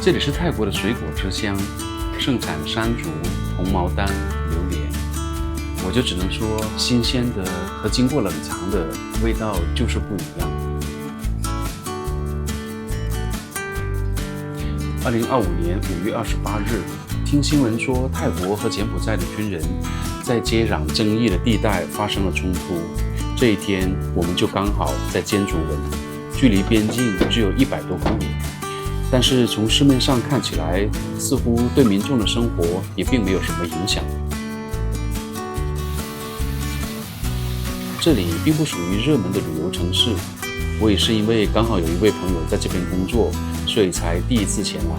这里是泰国的水果之乡，盛产山竹、红毛丹、榴莲。我就只能说，新鲜的和经过冷藏的味道就是不一样。2025年5月28日，听新闻说泰国和柬埔寨的军人在接壤争议的地带发生了冲突。这一天，我们就刚好在坚竹文，距离边境只有100多公里。但是从市面上看起来，似乎对民众的生活也并没有什么影响。这里并不属于热门的旅游城市，我也是因为刚好有一位朋友在这边工作，所以才第一次前来。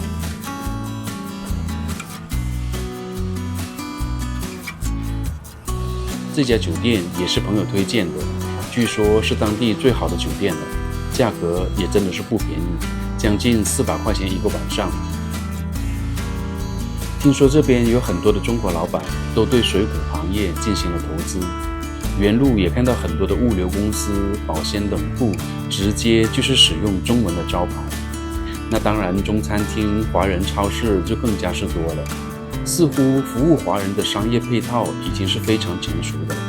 这家酒店也是朋友推荐的，据说是当地最好的酒店了，价格也真的是不便宜，将近400块钱一个晚上。听说这边有很多的中国老板都对水果行业进行了投资，沿路也看到很多的物流公司、保鲜冷库直接就是使用中文的招牌。那当然，中餐厅、华人超市就更加是多了，似乎服务华人的商业配套已经是非常成熟的了。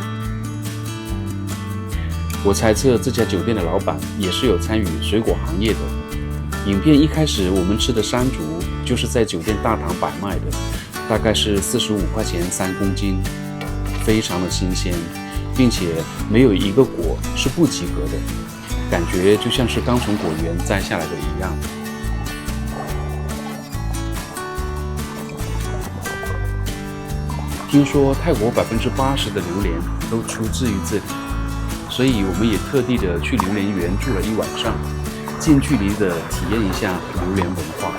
我猜测这家酒店的老板也是有参与水果行业的。影片一开始我们吃的山竹就是在酒店大堂摆卖的，大概是45块钱3公斤，非常的新鲜，并且没有一个果是不及格的，感觉就像是刚从果园摘下来的一样。听说泰国80%的榴莲都出自于这里，所以我们也特地的去榴莲园住了1晚上，近距离的体验一下榴莲文化。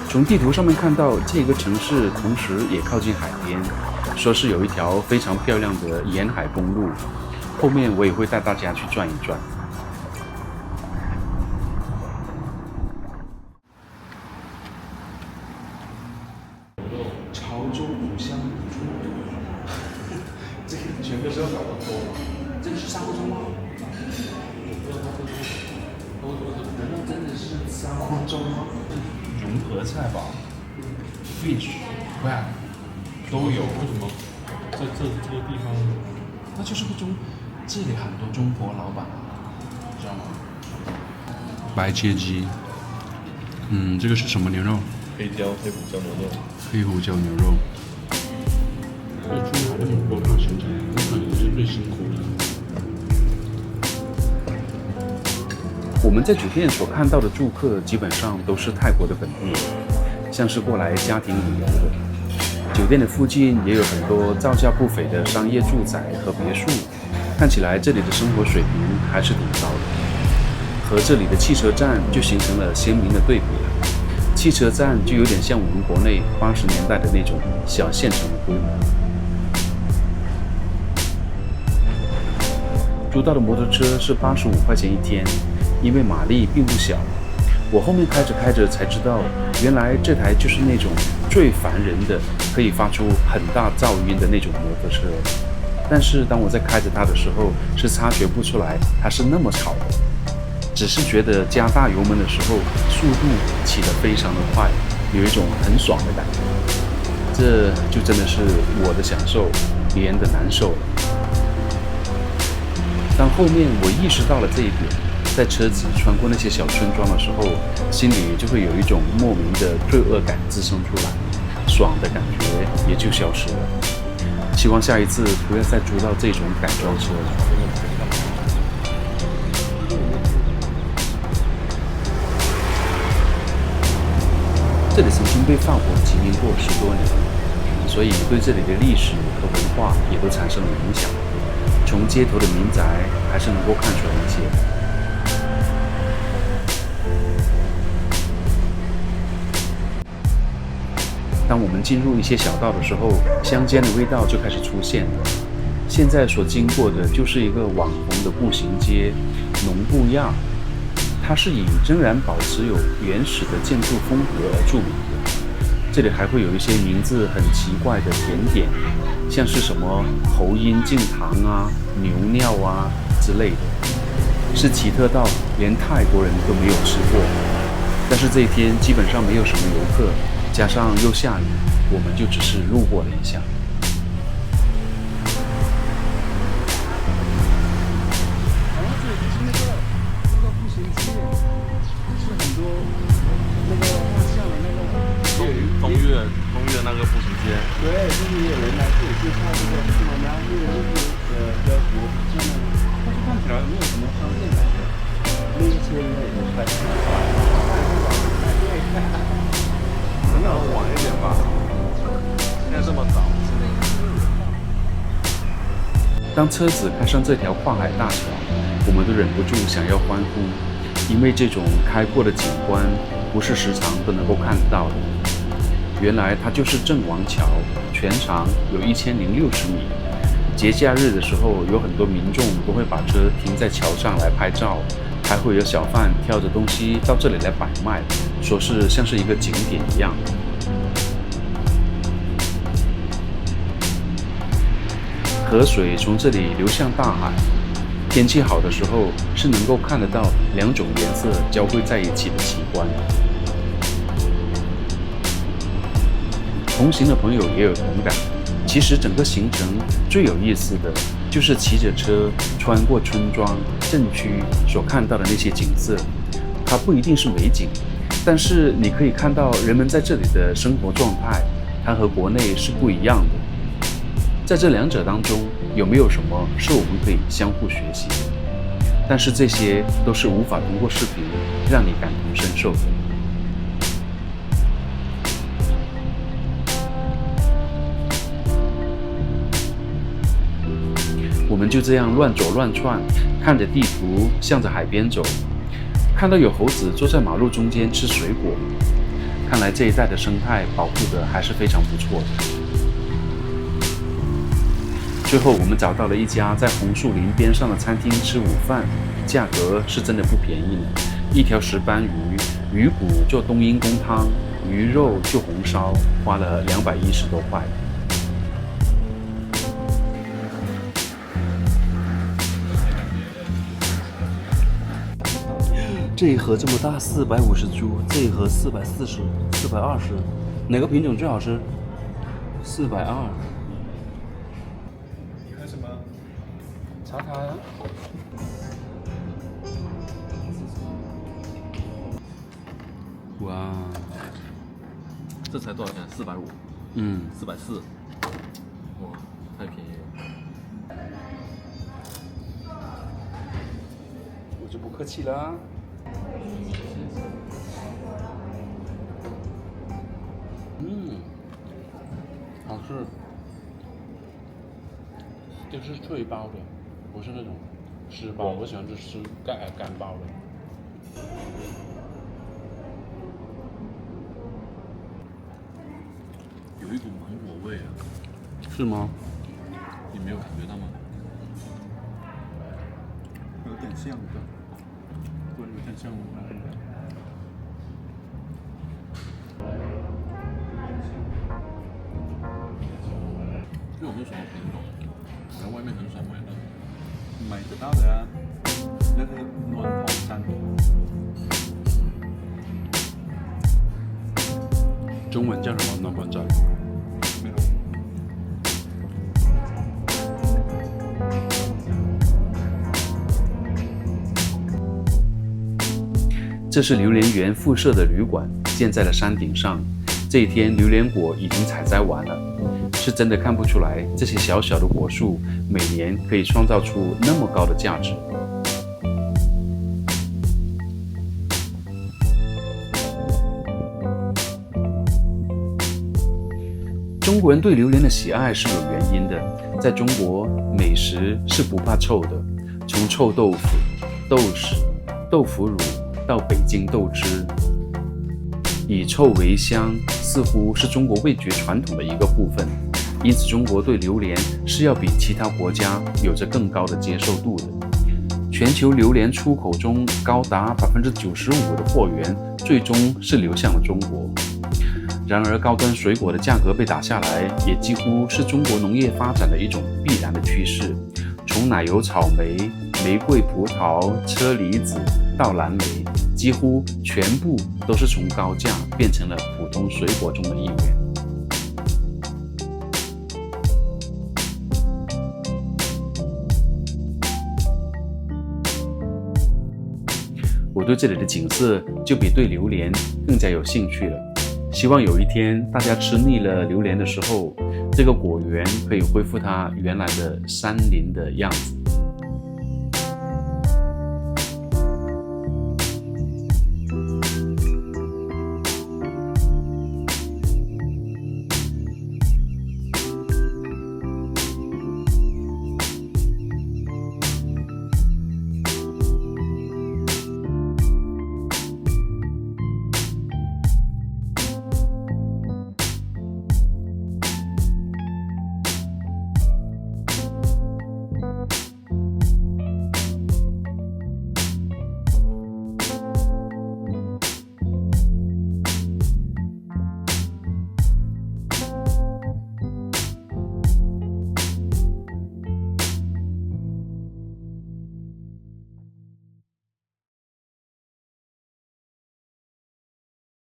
从地图上面看到，这个城市同时也靠近海边，说是有一条非常漂亮的沿海公路，后面我也会带大家去转一转。潮州五香卤猪，这个全都是要搞得多吗？这个是砂锅粥吗？难道真的是砂锅粥吗？融合菜吧 ，fish、crab 都有。为什么在这个地方？那就是个这里很多中国老板，知道吗？白切鸡，这个是什么牛肉？黑胡椒牛肉。黑胡椒牛肉。这猪还是很多大生产，可能是最辛苦的。我们在酒店所看到的住客基本上都是泰国的本地人，像是过来家庭旅游的。酒店的附近也有很多造价不菲的商业住宅和别墅，看起来这里的生活水平还是挺高的。和这里的汽车站就形成了鲜明的对比了。汽车站就有点像我们国内80年代的那种小县城的规模。租到的摩托车是85块钱一天，因为马力并不小。我后面开着开着才知道，原来这台就是那种最烦人的，可以发出很大噪音的那种摩托车。但是当我在开着它的时候，是察觉不出来它是那么吵的，只是觉得加大油门的时候，速度起得非常的快，有一种很爽的感觉。这就真的是我的享受，别人的难受了。当后面我意识到了这一点，在车子穿过那些小村庄的时候，心里就会有一种莫名的罪恶感滋生出来，爽的感觉也就消失了。希望下一次不要再租到这种改装车了。这里曾经被法国殖民过10多年，所以对这里的历史和文化也都产生了影响。从街头的民宅还是能够看出来一些。当我们进入一些小道的时候，乡间的味道就开始出现了。现在所经过的就是一个网红的步行街——农布亚，它是以仍然保持有原始的建筑风格而著名的。这里还会有一些名字很奇怪的甜点，像是什么猴阴净糖啊、牛尿啊之类的。是奇特到连泰国人都没有吃过。但是这一天基本上没有什么游客，加上又下雨，我们就只是路过了一下。这里就是那个步行街，是很多那个画像的那个东岳那个步行街。对，就是有人来这里介绍这个西门呀，因为就是比较国像那个，但是看起来没有什么商店感觉。那一车应该也是开始可能晚一点吧，现在这么早。当车子开上这条跨海大桥，我们都忍不住想要欢呼，因为这种开阔的景观不是时常都能够看到的。原来它就是郑王桥，全长有1060米。节假日的时候，有很多民众都会把车停在桥上来拍照，还会有小贩挑着东西到这里来摆卖，说是像是一个景点一样。河水从这里流向大海，天气好的时候是能够看得到2种颜色交汇在一起的奇观。同行的朋友也有同感，其实整个行程最有意思的就是骑着车穿过村庄、镇区所看到的那些景色。它不一定是美景，但是你可以看到人们在这里的生活状态，它和国内是不一样的。在这两者当中，有没有什么是我们可以相互学习的？但是这些都是无法通过视频让你感同身受的。我们就这样乱走乱窜，看着地图，向着海边走，看到有猴子坐在马路中间吃水果。看来这一带的生态保护的还是非常不错的。最后我们找到了一家在红树林边上的餐厅吃午饭，价格是真的不便宜呢。一条石斑鱼，鱼骨做冬阴功汤，鱼肉就红烧，花了210多块。这一盒这么大，450铢，这一盒440、420，哪个品种最好吃？420。你看什么？查卡呀？哇，这才多少钱？450。440。哇，太便宜了。我就不客气啦。好吃，就是脆包的，不是那种湿包。我喜欢吃干包的。有一股芒果味啊，是吗？你没有感觉到吗？有点像的，对，有点像这种是什么品种？我在外面很少买到。买得到的啊，那个暖黄山。中文叫什么？暖黄山。没有。这是榴莲园附设的旅馆，建在了山顶上。这一天，榴莲果已经采摘完了，是真的看不出来这些小小的果树每年可以创造出那么高的价值。中国人对榴莲的喜爱是有原因的，在中国，美食是不怕臭的，从臭豆腐、豆豉、豆腐乳到北京豆汁，以臭为香，似乎是中国味觉传统的一个部分。因此，中国对榴莲是要比其他国家有着更高的接受度的。全球榴莲出口中高达95%的货源，最终是流向了中国。然而，高端水果的价格被打下来，也几乎是中国农业发展的一种必然的趋势。从奶油草莓、玫瑰葡萄、车厘子到蓝莓，几乎全部都是从高价变成了普通水果中的一员。我对这里的景色就比对榴莲更加有兴趣了。希望有一天大家吃腻了榴莲的时候，这个果园可以恢复它原来的山林的样子。